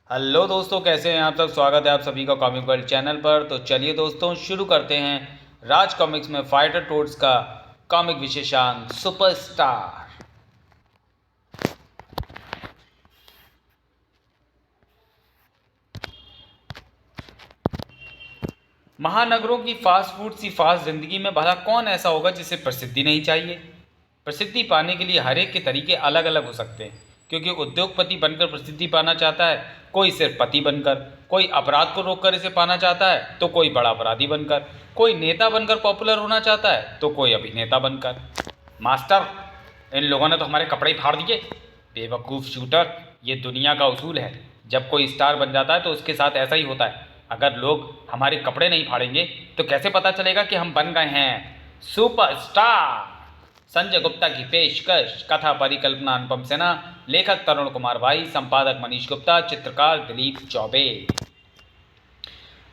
Hello दोस्तों, कैसे हैं आप सब। स्वागत है आप सभी का कॉमिक वर्ल्ड चैनल पर। तो चलिए दोस्तों शुरू करते हैं राज कॉमिक्स में फाइटर टोड्स का कॉमिक विशेषांक सुपरस्टार। महानगरों की फास्ट फूड सी फास्ट जिंदगी में भला कौन ऐसा होगा जिसे प्रसिद्धि नहीं चाहिए। प्रसिद्धि पाने के लिए हर एक के तरीके अलग अलग हो सकते हैं, क्योंकि उद्योगपति बनकर प्रसिद्धि पाना चाहता है, कोई सिर्फ पति बनकर, कोई अपराध को रोककर इसे पाना चाहता है तो कोई बड़ा अपराधी बनकर, कोई नेता बनकर पॉपुलर होना चाहता है तो कोई अभिनेता बनकर। मास्टर, इन लोगों ने तो हमारे कपड़े ही फाड़ दिए। बेवकूफ़ शूटर, ये दुनिया का उसूल है। जब कोई स्टार बन जाता है तो उसके साथ ऐसा ही होता है। अगर लोग हमारे कपड़े नहीं फाड़ेंगे तो कैसे पता चलेगा कि हम बन गए हैं सुपरस्टार। संजय गुप्ता की पेशकश। कथा परिकल्पना अनुपम सिन्हा, लेखक तरुण कुमार भाई, संपादक मनीष गुप्ता, चित्रकार दिलीप चौबे।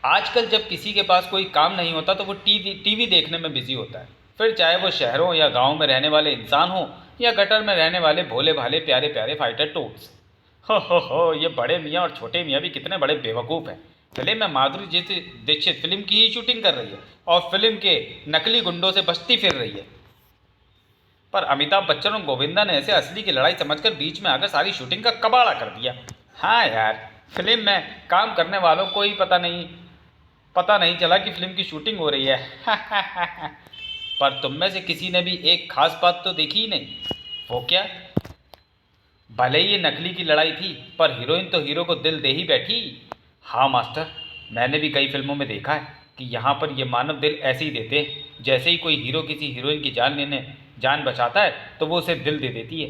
आजकल जब किसी के पास कोई काम नहीं होता तो वो टीवी देखने में बिजी होता है, फिर चाहे वो शहरों या गांव में रहने वाले इंसान हो या गटर में रहने वाले भोले भाले प्यारे प्यारे फाइटर टोड्स। हो, ये बड़े मियाँ और छोटे मियाँ भी कितने बड़े बेवकूफ़ हैं। फिल्म में माधुरी जैसे दीक्षित फिल्म की ही शूटिंग कर रही है और फिल्म के नकली गुंडों से बचती फिर रही है, पर अमिताभ बच्चन और गोविंदा ने ऐसे असली की लड़ाई समझकर बीच में आकर सारी शूटिंग का कबाड़ा कर दिया। हाँ यार, फिल्म में काम करने वालों को ही पता नहीं चला कि फिल्म की शूटिंग हो रही है। पर तुम में से किसी ने भी एक खास बात तो देखी ही नहीं। वो क्या? भले ही ये नकली की लड़ाई थी, पर हीरोइन तो हीरो को दिल दे ही बैठी। हाँ मास्टर, मैंने भी कई फिल्मों में देखा है कि यहाँ पर ये मानव दिल ऐसे ही देते हैं। जैसे ही कोई हीरो किसी हीरोइन की जान बचाता है तो वो उसे दिल दे देती है।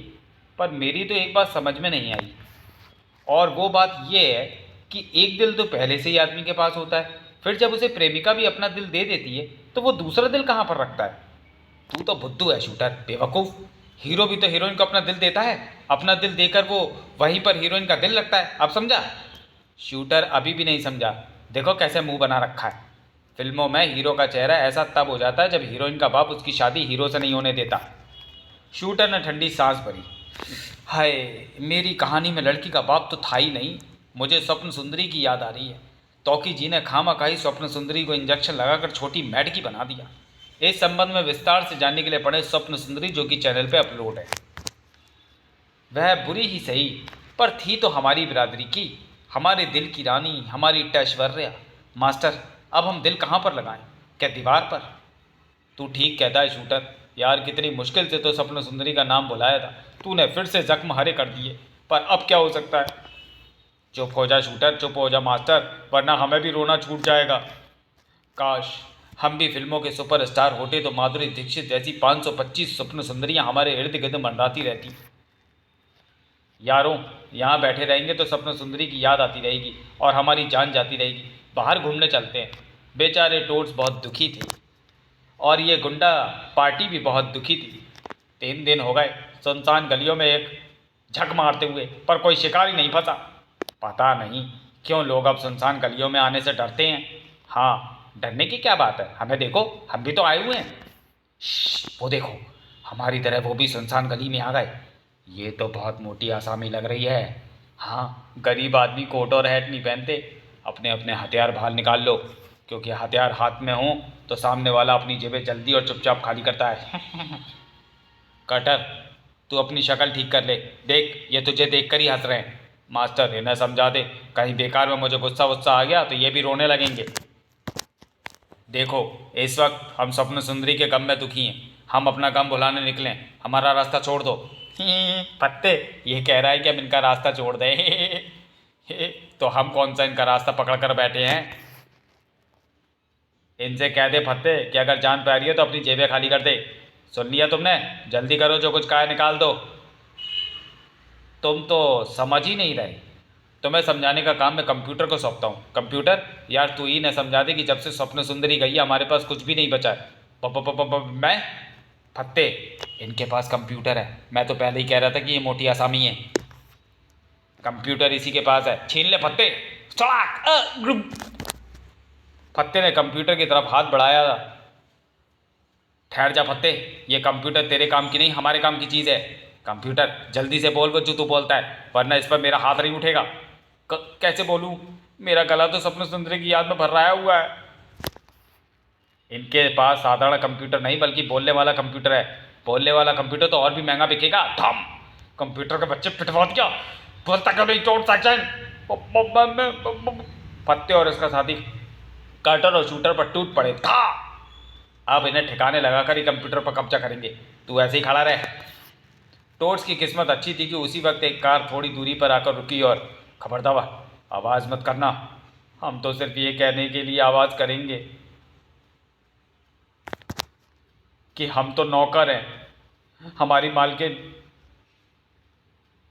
पर मेरी तो एक बात समझ में नहीं आई, और वो बात ये है कि एक दिल तो पहले से ही आदमी के पास होता है, फिर जब उसे प्रेमिका भी अपना दिल दे देती है तो वो दूसरा दिल कहाँ पर रखता है। तू तो बुद्धू है शूटर, बेवकूफ़। हीरो भी तो हीरोइन को अपना दिल देता है, अपना दिल देकर वो वहीं पर हीरोइन का दिल रखता है। अब समझा? शूटर अभी भी नहीं समझा। देखो कैसे मुंह बना रखा है। फिल्मों में हीरो का चेहरा ऐसा तब हो जाता है जब हीरोइन का बाप उसकी शादी हीरो से नहीं होने देता। शूटर ने ठंडी सांस भरी। हाय, मेरी कहानी में लड़की का बाप तो था ही नहीं। मुझे स्वप्न सुंदरी की याद आ रही है। तौकी जी ने खामखाई स्वप्न सुंदरी को इंजेक्शन लगाकर छोटी मैडकी बना दिया। इस संबंध में विस्तार से जानने के लिए पढ़े स्वप्न सुंदरी, जो कि चैनल पे अपलोड है। वह बुरी ही सही, पर थी तो हमारी बिरादरी की, हमारे दिल की रानी, हमारी ऐश्वर्या। मास्टर, अब हम दिल कहाँ पर लगाएं? क्या दीवार पर? तू ठीक कहता है शूटर। यार, कितनी मुश्किल से तो स्वप्न सुंदरी का नाम बुलाया था, तूने फिर से जख्म हरे कर दिए। पर अब क्या हो सकता है? चुप हो जा शूटर, चुप हो जा मास्टर, वरना हमें भी रोना छूट जाएगा। काश हम भी फिल्मों के सुपरस्टार होते तो माधुरी दीक्षित जैसी 525 स्वप्न सुंदरियां हमारे इर्द गिर्द मंडराती रहती। यारों, यहाँ बैठे रहेंगे तो स्वप्न सुंदरी की याद आती रहेगी और हमारी जान जाती रहेगी। बाहर घूमने चलते हैं। बेचारे टोड्स बहुत दुखी थे और ये गुंडा पार्टी भी बहुत दुखी थी। 3 दिन हो गए सुनसान गलियों में एक झक मारते हुए, पर कोई शिकारी नहीं फंसा। पता नहीं क्यों लोग अब सुनसान गलियों में आने से डरते हैं। हाँ, डरने की क्या बात है, हमें देखो, हम भी तो आए हुए हैं। वो देखो, हमारी तरह वो भी सुनसान गली में आ गए। ये तो बहुत मोटी आसामी लग रही है। हाँ, गरीब आदमी कोट और हैट नहीं पहनते। अपने अपने हथियार बाहर निकाल लो, क्योंकि हथियार हाथ में हो तो सामने वाला अपनी जेबें जल्दी और चुपचाप खाली करता है। कटर, तू अपनी शक्ल ठीक कर ले। देख, ये तुझे देख कर ही हंस रहे हैं। मास्टर, इन्हें समझा दे, कहीं बेकार में मुझे गुस्सा वुस्सा आ गया तो ये भी रोने लगेंगे। देखो, इस वक्त हम स्वप्न सुंदरी के गम में दुखी हैं। हम अपना गम भुलाने निकले, हमारा रास्ता छोड़ दो। पत्ते, ये कह रहा है कि हम इनका रास्ता छोड़ दें। तो हम कौन सा इनका रास्ता पकड़ कर बैठे हैं? इनसे कह दे फत्ते कि अगर जान प्यारी है तो अपनी जेबें खाली कर दे। सुन लिया तुमने? जल्दी करो, जो कुछ कहा है निकाल दो। तुम तो समझ ही नहीं रहे। तुम्हें समझाने का काम मैं कंप्यूटर को सौंपता हूँ। कंप्यूटर, यार तू ही न समझा दे कि जब से स्वप्न सुंदरी गई है हमारे पास कुछ भी नहीं बचा है। मैं? फत्ते, इनके पास कंप्यूटर है। मैं तो पहले ही कह रहा था कि ये मोटी आसामी है। कंप्यूटर इसी के पास है, छीन ले फत्ते। ग्रुप। फत्ते ने कंप्यूटर की तरफ हाथ बढ़ाया। ठहर जा फत्ते, ये कंप्यूटर तेरे काम की नहीं, हमारे काम की चीज़ है। कंप्यूटर, जल्दी से बोल वो जो तू बोलता है, वरना इस पर मेरा हाथ नहीं उठेगा। कैसे बोलूँ, मेरा गला तो सपन सुंदरी की याद में भर्राया हुआ है। इनके पास साधारण कंप्यूटर नहीं बल्कि बोलने वाला कंप्यूटर है। बोलने वाला कंप्यूटर तो और भी महंगा बिकेगा। थम, कंप्यूटर के बच्चे पिटवा दिया, बोलता क्यों नहीं चोट सेक्शन। पत्ते और इसका साथी कटर और शूटर पर टूट पड़े था। अब इन्हें ठिकाने लगाकर ही कंप्यूटर पर कब्जा करेंगे। तू ऐसे ही खड़ा रहे। टोर्च की किस्मत अच्छी थी कि उसी वक्त एक कार थोड़ी दूरी पर आकर रुकी और खबरदार आवाज़ मत करना, हम तो सिर्फ ये कहने के लिए आवाज़ करेंगे कि हम तो नौकर हैं। हमारी मालकिन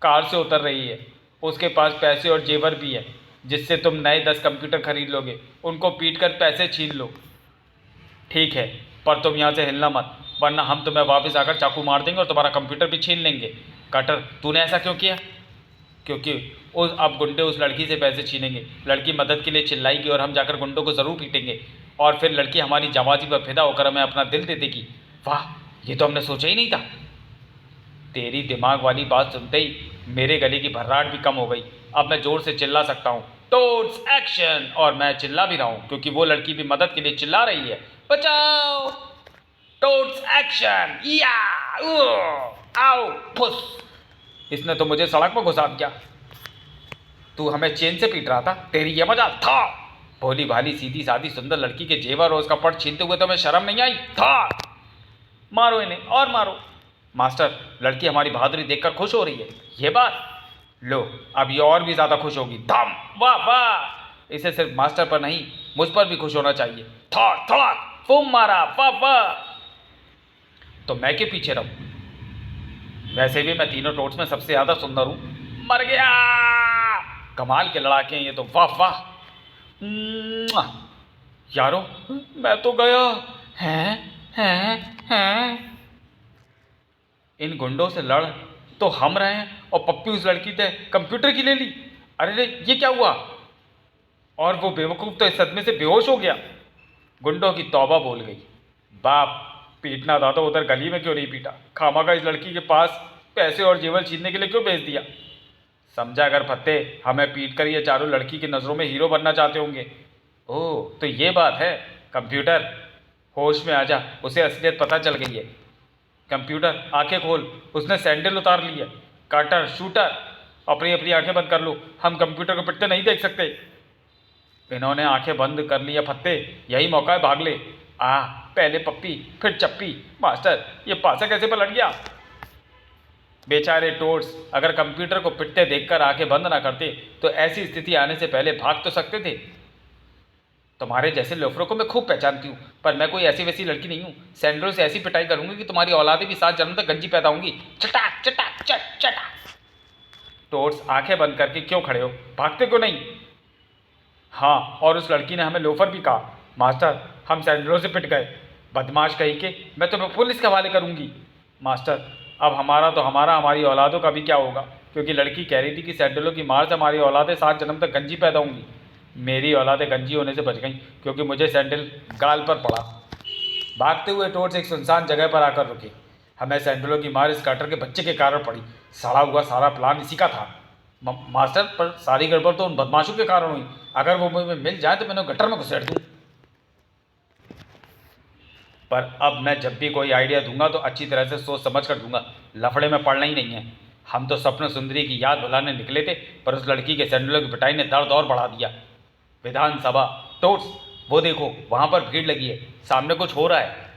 कार से उतर रही है, उसके पास पैसे और जेवर भी है जिससे तुम नए 10 कंप्यूटर खरीद लोगे। उनको पीट कर पैसे छीन लो, ठीक है, पर तुम यहाँ से हिलना मत, वरना हम तुम्हें वापस आकर चाकू मार देंगे और तुम्हारा कंप्यूटर भी छीन लेंगे। कटर, तूने ऐसा क्यों किया? क्योंकि उस अब गुंडे उस लड़की से पैसे छीनेंगे। लड़की मदद के लिए चिल्लाएगी और हम जाकर गुंडों को ज़रूर पीटेंगे और फिर लड़की हमारी जाबाजी पर फिदा होकर हमें अपना दिल दे देगी। वाह, ये तो हमने सोचा ही नहीं था। तेरी दिमाग वाली बात सुनते ही मेरे गले की भर्राट भी कम हो गई। अब मैं ज़ोर से चिल्ला सकता हूँ, टोड्स एक्शन। और मैं चिल्ला भी रहा हूँ क्योंकि वो लड़की भी मदद के लिए चिल्ला रही है, बचाओ, टोड्स एक्शन, या आओ फुस। इसने तो मुझे सड़क पर घुसा दिया। तू हमें चेन से पीट रहा था, तेरी ये मजा था। भोली भाली सीधी सादी सुंदर लड़की के जेवर और उसका पट छीनते हुए तो मैं शर्म नहीं आई था। मारो इन्हें और मारो। मास्टर, लड़की हमारी बहादुरी देखकर खुश हो रही है। ये बात लो, अब ये और भी ज़्यादा खुश होगी। धम, वाह वाह। इसे सिर्फ मास्टर पर नहीं मुझ पर भी खुश होना चाहिए। थड़ थड़ा फूम मारा, वाह वाह। तो मैं के पीछे रहूं? वैसे भी मैं तीनों टोट्स में सबसे ज़्यादा सुंदर हूँ। मर गया। कमाल के लड़ाके हैं ये तो, वाह वाह। यारो, मैं तो गया। हैं इन गुंडों से लड़ तो हम रहे हैं और पप्पी उस लड़की ने कंप्यूटर की ले ली। अरे रे, ये क्या हुआ? और वो बेवकूफ़ तो इस सदमे से बेहोश हो गया। गुंडों की तौबा बोल गई। बाप, पीटना था तो उधर गली में क्यों नहीं पीटा? खामखा इस लड़की के पास पैसे और जेवर छीनने के लिए क्यों भेज दिया? समझा अगर फत्ते, हमें पीट कर ये चारों लड़की की नज़रों में हीरो बनना चाहते होंगे। ओह, तो ये बात है। कंप्यूटर, होश में आ जा, उसे असलियत पता चल गई है। कंप्यूटर, आंखें खोल, उसने सैंडल उतार ली है। काटर, शूटर, अपनी अपनी आंखें बंद कर लो, हम कंप्यूटर को पिटते नहीं देख सकते। इन्होंने आंखें बंद कर ली है फत्ते, यही मौका है, भाग ले। पहले पप्पी फिर चप्पी। मास्टर, ये पासा कैसे पलट गया? बेचारे टोड्स, अगर कंप्यूटर को पिटते देखकर आंखें बंद ना करते तो ऐसी स्थिति आने से पहले भाग तो सकते थे। तुम्हारे जैसे लोफरों को मैं खूब पहचानती हूँ, पर मैं कोई ऐसी वैसी लड़की नहीं हूँ। सैंडलों से ऐसी पिटाई करूंगी कि तुम्हारी औलादें भी 7 जन्म तक गंजी पैदा होंगी। चटाक चटाक चट चटाक। टोड्स, आंखें बंद करके क्यों खड़े हो? भागते क्यों नहीं? हाँ, और उस लड़की ने हमें लोफर भी कहा। मास्टर, हम सैंडलों से पिट गए। बदमाश कहीं के, मैं तुम्हें पुलिस के हवाले करूंगी। मास्टर, अब हमारा तो हमारा, हमारी औलादों का भी क्या होगा? क्योंकि लड़की कह रही थी कि सैंडलों की मार से हमारी औलादें 7 जन्म तक गंजी पैदा होंगी। मेरी औलादें गंजी होने से बच गईं क्योंकि मुझे सैंडल गाल पर पड़ा। भागते हुए टोर्च एक सुनसान जगह पर आकर रुके। हमें सैंडलों की मार इस कटर के बच्चे के कारण पड़ी। सड़ा हुआ सारा प्लान इसी का था। मास्टर, पर सारी गड़बड़ तो उन बदमाशों के कारण हुई। अगर वो मुझे मिल जाए तो मैंने गटर में घुसेड़ दूँ। पर अब मैं जब भी कोई आइडिया दूंगा तो अच्छी तरह से सोच समझ कर दूंगा। लफड़े में पड़ना ही नहीं है। हम तो सपन सुंदरी की याद भुलाने निकले थे, पर उस लड़की के सैंडलों की पिटाई ने दर्द और बढ़ा दिया। विधानसभा, टोट्स, वो देखो वहाँ पर भीड़ लगी है, सामने कुछ हो रहा है।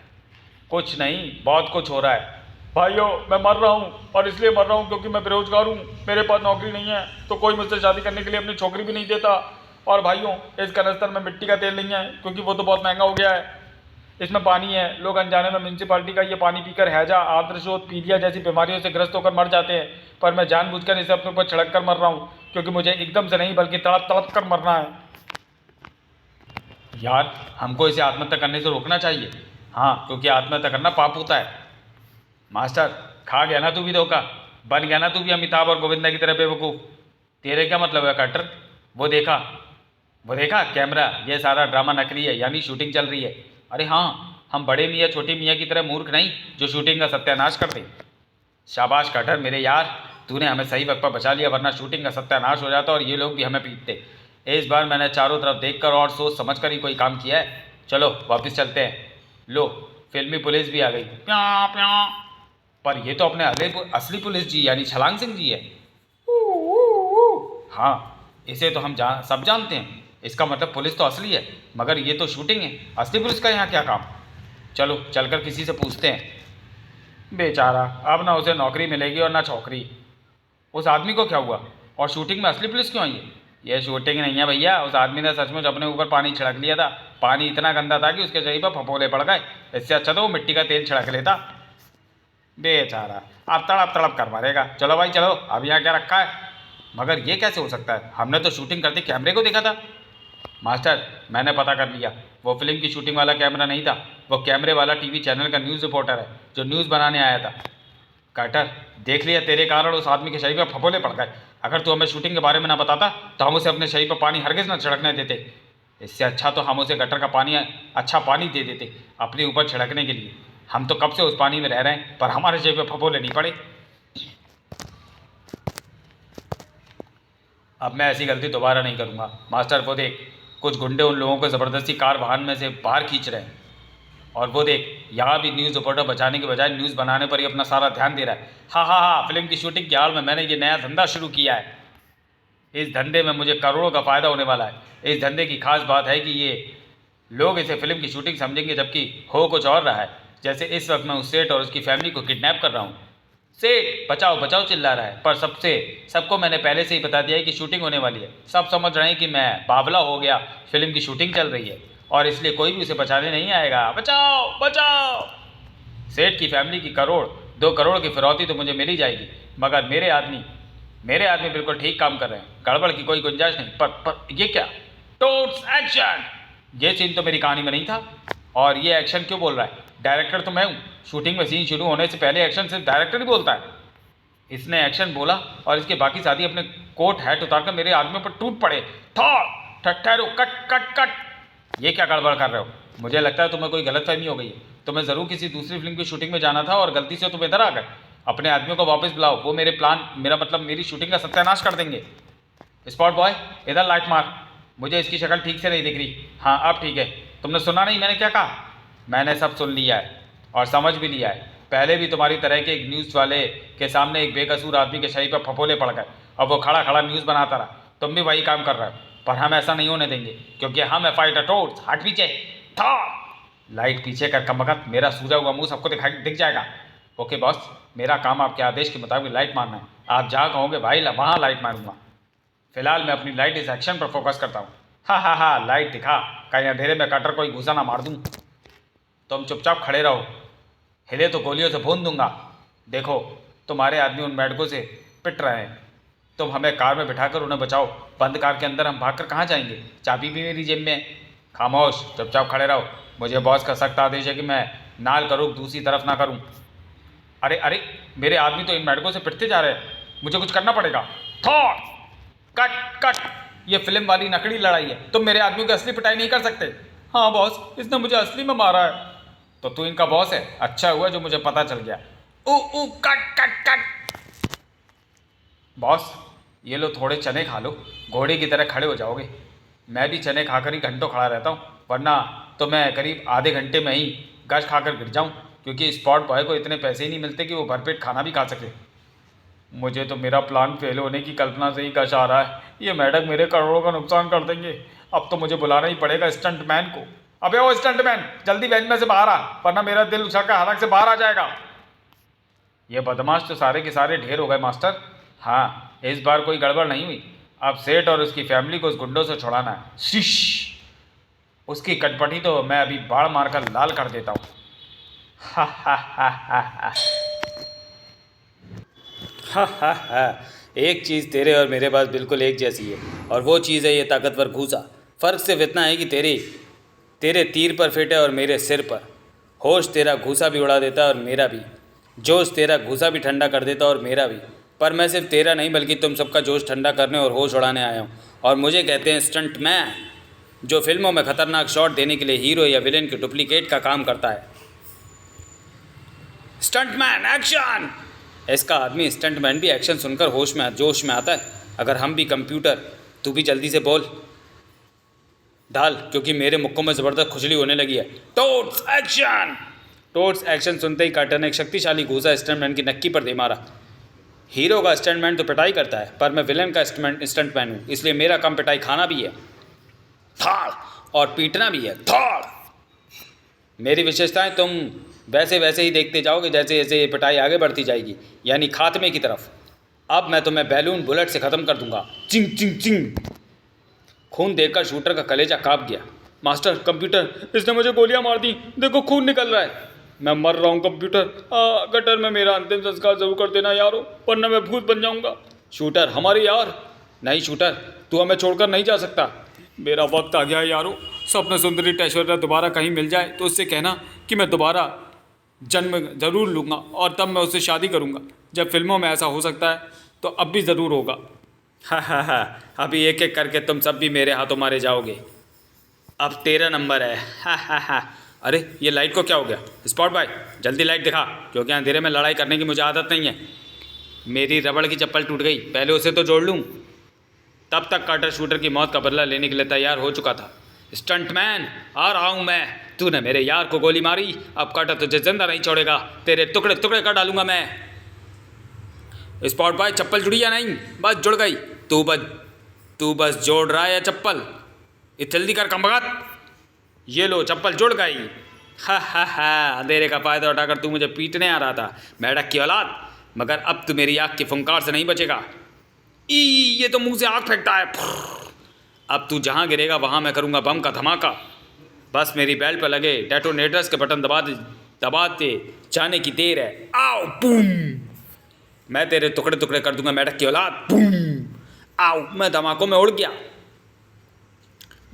कुछ नहीं, बहुत कुछ हो रहा है। भाइयों, मैं मर रहा हूँ और इसलिए मर रहा हूँ क्योंकि मैं बेरोजगार हूँ, मेरे पास नौकरी नहीं है, तो कोई मुझसे शादी करने के लिए अपनी छोकरी भी नहीं देता। और भाइयों, इस कनस्तर में मिट्टी का तेल नहीं है क्योंकि वो तो बहुत महंगा हो गया है। इसमें पानी है, लोग अनजाने में म्यूनसिपालिटी का ये पानी पीकर हैजा, आर्द्रशोथ, पीलिया जैसी बीमारियों से ग्रस्त होकर मर जाते हैं, पर मैं जानबूझकर इसे अपने ऊपर छिड़क कर मर रहा हूँ क्योंकि मुझे एकदम से नहीं बल्कि तड़प तड़प कर मरना है। यार, हमको इसे आत्महत्या करने से रोकना चाहिए। हाँ, क्योंकि आत्महत्या करना पाप होता है। मास्टर, खा गया ना तू भी धोखा, बन गया ना तू भी अमिताभ और गोविंदा की तरह बेवकूफ़। तेरे क्या मतलब है कटर? वो देखा कैमरा, ये सारा ड्रामा नकली है, यानी शूटिंग चल रही है। अरे हाँ, हम बड़े मियाँ छोटे मियाँ की तरह मूर्ख नहीं जो शूटिंग का सत्यानाश कर दें। शाबाश कटर मेरे यार, तूने हमें सही वक्त पर बचा लिया, वरना शूटिंग का सत्यानाश हो जाता और ये लोग भी हमें पीटते। इस बार मैंने चारों तरफ देखकर और सोच समझ कर ही कोई काम किया है। चलो वापस चलते हैं। लो, फिल्मी पुलिस भी आ गई। प्यां प्यां। पर ये तो अपने असली पुलिस जी यानी छलांग सिंह जी है। हाँ, इसे तो हम सब जानते हैं। इसका मतलब पुलिस तो असली है, मगर ये तो शूटिंग है। असली पुलिस का यहाँ क्या काम? चलो चलकर किसी से पूछते हैं। बेचारा, अब ना उसे नौकरी मिलेगी और ना चौकरी। उस आदमी को क्या हुआ? और शूटिंग में असली पुलिस क्यों आई है? ये शूटिंग नहीं है भैया, उस आदमी ने सचमुच अपने ऊपर पानी छिड़क लिया था। पानी इतना गंदा था कि उसके शरीर पर फफोले पड़ गए। इससे अच्छा तो वो मिट्टी का तेल छिड़क लेता। बेचारा, अब तड़प तड़प कर मारेगा। चलो भाई चलो, अब यहाँ क्या रखा है? मगर ये कैसे हो सकता है? हमने तो शूटिंग करते कैमरे को देखा था। मास्टर, मैंने पता कर लिया, वो फिल्म की शूटिंग वाला कैमरा नहीं था। वो कैमरे वाला टीवी चैनल का न्यूज़ रिपोर्टर है, जो न्यूज़ बनाने आया था। कार्टर, देख लिया, तेरे कारण उस आदमी के शरीर पर फफोले पड़ गए। अगर तू हमें शूटिंग के बारे में ना बताता तो हम उसे अपने शरीर पर पानी हरगिज़ न छिड़कने देते। इससे अच्छा तो हम उसे गटर का पानी, अच्छा पानी दे देते अपने ऊपर छिड़कने के लिए। हम तो कब से उस पानी में रह रहे हैं, पर हमारे शरीर पर फफोले नहीं पड़े। अब मैं ऐसी गलती दोबारा नहीं करूँगा। मास्टर, वो देख, कुछ गुंडे उन लोगों को ज़बरदस्ती कार वाहन में से बाहर खींच रहे हैं। और वो देख, यहाँ भी न्यूज़ रिपोर्टर बचाने के बजाय न्यूज़ बनाने पर ही अपना सारा ध्यान दे रहा है। हाँ हाँ हाँ, फिल्म की शूटिंग के हाल में मैंने ये नया धंधा शुरू किया है। इस धंधे में मुझे करोड़ों का फ़ायदा होने वाला है। इस धंधे की खास बात है कि ये लोग इसे फिल्म की शूटिंग समझेंगे, जबकि हो कुछ और रहा है। जैसे इस वक्त मैं उस सेठ और उसकी फैमिली को किडनैप कर रहा हूँ। सेठ बचाओ बचाओ चिल्ला रहा है, पर सबको मैंने पहले से ही बता दिया है कि शूटिंग होने वाली है। सब समझ रहे हैं कि मैं बावला हो गया, फिल्म की शूटिंग चल रही है और इसलिए कोई भी उसे बचाने नहीं आएगा। बचाओ बचाओ। सेठ की फैमिली की 1-2 करोड़ की फिरौती तो मुझे मिल ही जाएगी, मगर मेरे आदमी बिल्कुल ठीक काम कर रहे हैं। गड़बड़ की कोई गुंजाइश नहीं। पर ये क्या? टोट्स एक्शन! ये सीन तो मेरी कहानी में नहीं था। और ये एक्शन क्यों बोल रहा है? डायरेक्टर तो मैं हूँ। शूटिंग में सीन शुरू होने से पहले एक्शन सिर्फ डायरेक्टर ही बोलता है। इसने एक्शन बोला और इसके बाकी साथी अपने कोट हैट उतारकर मेरे आदमियों पर टूट पड़े। ठहरो, कट कट कट। ये क्या गड़बड़ कर रहे हो? मुझे लगता है तुम्हें कोई गलतफहमी हो गई है। तुम्हें ज़रूर किसी दूसरी फिल्म की शूटिंग में जाना था और गलती से तुम इधर आ गए। अपने आदमियों को वापस बुलाओ, वो मेरा मतलब मेरी शूटिंग का सत्यानाश कर देंगे। स्पॉट बॉय, इधर लाइट मार। मुझे इसकी शक्ल ठीक से नहीं दिख रही। हाँ अब ठीक है। तुमने सुना नहीं मैंने क्या कहा? मैंने सब सुन लिया है और समझ भी लिया है। पहले भी तुम्हारी तरह के एक न्यूज़ वाले के सामने एक बेकसूर आदमी के शरीर पर फफोले पड़ गए और वो खड़ा खड़ा न्यूज़ बनाता रहा। तुम भी वही काम कर रहे हो, पर हम ऐसा नहीं होने देंगे, क्योंकि हम है फाइटर टोट्स। हट पीछे। था लाइट पीछे कर कमबख्त, मेरा सूजा हुआ मुंह सबको दिख जाएगा। ओके बॉस, मेरा काम आपके आदेश के मुताबिक लाइट मारना है। आप जहाँ कहोगे भाई वहाँ लाइट मारूंगा। फिलहाल मैं अपनी लाइट इस एक्शन पर फोकस करता हूँ। हा, लाइट दिखा, कहीं अंधेरे में कटर कोई घुसा ना मार दूँ। तुम चुपचाप खड़े रहो, हिले तो गोलियों से भून दूंगा। देखो, तुम्हारे आदमी उन मेढकों से पिट रहे हैं। तुम हमें कार में बिठाकर उन्हें बचाओ। बंद कार के अंदर हम भागकर कहाँ जाएंगे? चाबी भी मेरी जेब में है। खामोश, चुपचाप खड़े रहो। मुझे बॉस का सख्त आदेश है कि मैं नाल करूँ दूसरी तरफ ना करूँ। अरे, मेरे आदमी तो इन मेढकों से पिटते जा रहे हैं। मुझे कुछ करना पड़ेगा। Thought cut. ये फिल्म वाली नकली लड़ाई है। तुम मेरे आदमियों की असली पिटाई नहीं कर सकते। हाँ बॉस, इसने मुझे असली में मारा है। तो तू इनका बॉस है? अच्छा हुआ जो मुझे पता चल गया। कट। बॉस, ये लो थोड़े चने खा लो, घोड़े की तरह खड़े हो जाओगे। मैं भी चने खाकर ही घंटों खड़ा रहता हूँ, वरना तो मैं करीब आधे घंटे में ही गश खाकर गिर जाऊँ, क्योंकि स्पॉट बॉय को इतने पैसे ही नहीं मिलते कि वो भरपेट खाना भी खा सके। मुझे तो मेरा प्लान फेल होने की कल्पना से ही गश आ रहा है। ये मेढक मेरे करोड़ों का नुकसान कर देंगे। अब तो मुझे बुलाना ही पड़ेगा स्टंटमैन को। अबे ओ स्टंटमैन, जल्दी वैन में से बाहर आ, वरना मेरा दिल उछलकर हलक से बाहर आ जाएगा। ये बदमाश तो सारे के सारे ढेर हो गए मास्टर। हाँ, इस बार कोई गड़बड़ नहीं हुई। अब सेठ और उसकी फैमिली को उस गुंडों से छुड़ाना है। शिश, उसकी कटपटी तो मैं अभी बाढ़ मारकर लाल कर देता हूँ। हा। एक चीज़ तेरे और मेरे पास बिल्कुल एक जैसी है, और वो चीज़ है ये ताकतवर घूसा। फ़र्क सिर्फ इतना है कि तेरे तीर पर फिट है और मेरे सिर पर। होश तेरा घूसा भी उड़ा देता है और मेरा भी। जोश तेरा घूसा भी ठंडा कर देता और मेरा भी। पर मैं सिर्फ तेरा नहीं बल्कि तुम सबका जोश ठंडा करने और होश उड़ाने आया हूँ। और मुझे कहते हैं स्टंट मैन, जो फिल्मों में खतरनाक शॉट देने के लिए हीरो या विलेन के डुप्लीकेट का काम करता है। Stunt man action! इसका आदमी स्टंटमैन भी एक्शन सुनकर जोश में आता है। अगर हम भी कंप्यूटर, तू भी जल्दी से बोल डाल, क्योंकि मेरे मुक्कों में ज़बरदस्त खुजली होने लगी है। टोट्स एक्शन! टोट्स एक्शन सुनते ही कार्टर ने एक शक्तिशाली घूसा स्टंटमैन की नक्की पर दे मारा। हीरो का स्टंटमैन तो पिटाई करता है, पर मैं विलेन का स्टंटमैन हूँ, इसलिए मेरा काम पिटाई खाना भी है, थाड़, और पीटना भी है, थाड़। मेरी विशेषताएं तुम वैसे ही देखते जाओगे जैसे जैसे ये पिटाई आगे बढ़ती जाएगी, यानी खात्मे की तरफ। अब मैं तुम्हें बैलून बुलेट से ख़त्म कर दूंगा। चिंग चिंग चिंग। खून देखकर शूटर का कलेजा काँप गया। मास्टर, कंप्यूटर, इसने मुझे गोलियां मार दी, देखो खून निकल रहा है। मैं मर रहा हूँ कंप्यूटर, गटर में मेरा अंतिम संस्कार जरूर कर देना यारो, वरना मैं भूत बन जाऊंगा। शूटर, हमारे यार। नहीं शूटर, तू हमें छोड़कर नहीं जा सकता। मेरा वक्त आ गया है यारो। स्वप्न सुंदरी ऐश्वर्या दोबारा कहीं मिल जाए तो उससे कहना कि मैं दोबारा जन्म ज़रूर लूँगा, और तब मैं उससे शादी करूँगा। जब फिल्मों में ऐसा हो सकता है तो अब भी ज़रूर होगा। हा, अभी एक एक करके तुम सब भी मेरे हाथों मारे जाओगे। अब तेरा नंबर है। हा। अरे ये लाइट को क्या हो गया? स्पॉट बॉय, जल्दी लाइट दिखा, क्योंकि अंधेरे में लड़ाई करने की मुझे आदत नहीं है। मेरी रबड़ की चप्पल टूट गई, पहले उसे तो जोड़ लूँ। तब तक कार्टर शूटर की मौत का बदला लेने के लिए तैयार हो चुका था। स्टंटमैन, आ रहा हूँ मैं। तूने मेरे यार को गोली मारी, अब कार्टर तुझे जिंदा नहीं छोड़ेगा, तेरे टुकड़े टुकड़े कर डालूंगा मैं। स्पॉट बॉय, चप्पल जुड़ी या नहीं? बस जुड़ गई। तू बस जोड़ रहा है या चप्पल? जल्दी कर कमबख्त। ये लो, चप्पल जुड़ गई। हा, अंधेरे का फायदा उठाकर तू मुझे पीटने आ रहा था, मेढक की औलाद, मगर अब तू मेरी आग की फुंकार से नहीं बचेगा। ये तो मुंह से आग फेंकता है। अब तू जहाँ गिरेगा वहाँ मैं करूँगा बम का धमाका। बस मेरी बेल्ट पर लगे डेटोनेटर्स के बटन दबाते जाने की देर है। आओ बूम! मैं तेरे टुकड़े टुकड़े कर दूंगा मेढक की औलाद। बूम! आओ! मैं धमाकों में उड़ गया।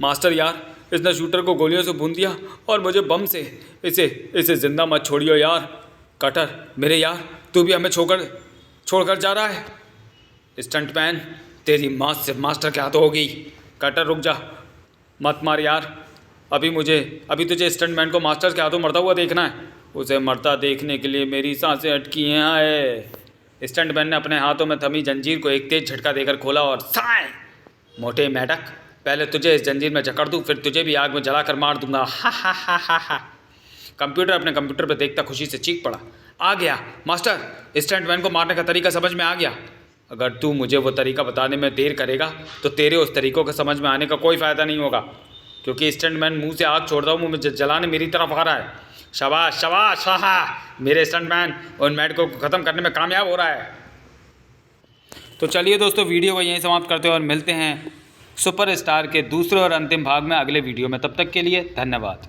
मास्टर यार, इसने शूटर को गोलियों से भून दिया और मुझे बम से। इसे जिंदा मत छोड़ियो यार। कटर, मेरे यार, तू भी हमें छोड़कर जा रहा है। स्टंटमैन, तेरी मौत सिर्फ मास्टर के हाथों होगी। कटर रुक जा, मत मार यार। अभी तुझे स्टंटमैन को मास्टर के हाथों मरता हुआ देखना है। उसे मरता देखने के लिए मेरी सांसें अटकी हैं। स्टंटमैन ने अपने हाथों में थमी जंजीर को एक तेज झटका देकर खोला और साए! मोटे मेढक, पहले तुझे इस जंजीर में जकड़ दूँ, फिर तुझे भी आग में जलाकर मार दूंगा। हा। कंप्यूटर अपने कंप्यूटर पर देखता खुशी से चीख पड़ा। आ गया मास्टर, स्टंटमैन को मारने का तरीका समझ में आ गया। अगर तू मुझे वो तरीका बताने में देर करेगा तो तेरे उस तरीकों के समझ में आने का कोई फ़ायदा नहीं होगा, क्योंकि स्टंटमैन मुंह से आग छोड़ रहा हूँ, मुझे जलाने मेरी तरफ आ रहा है। शाबाश, मेरे स्टंटमैन उन मेढकों को ख़त्म करने में कामयाब हो रहा है। तो चलिए दोस्तों, वीडियो को यहीं समाप्त करते हैं और मिलते हैं सुपरस्टार के दूसरे और अंतिम भाग में अगले वीडियो में। तब तक के लिए धन्यवाद।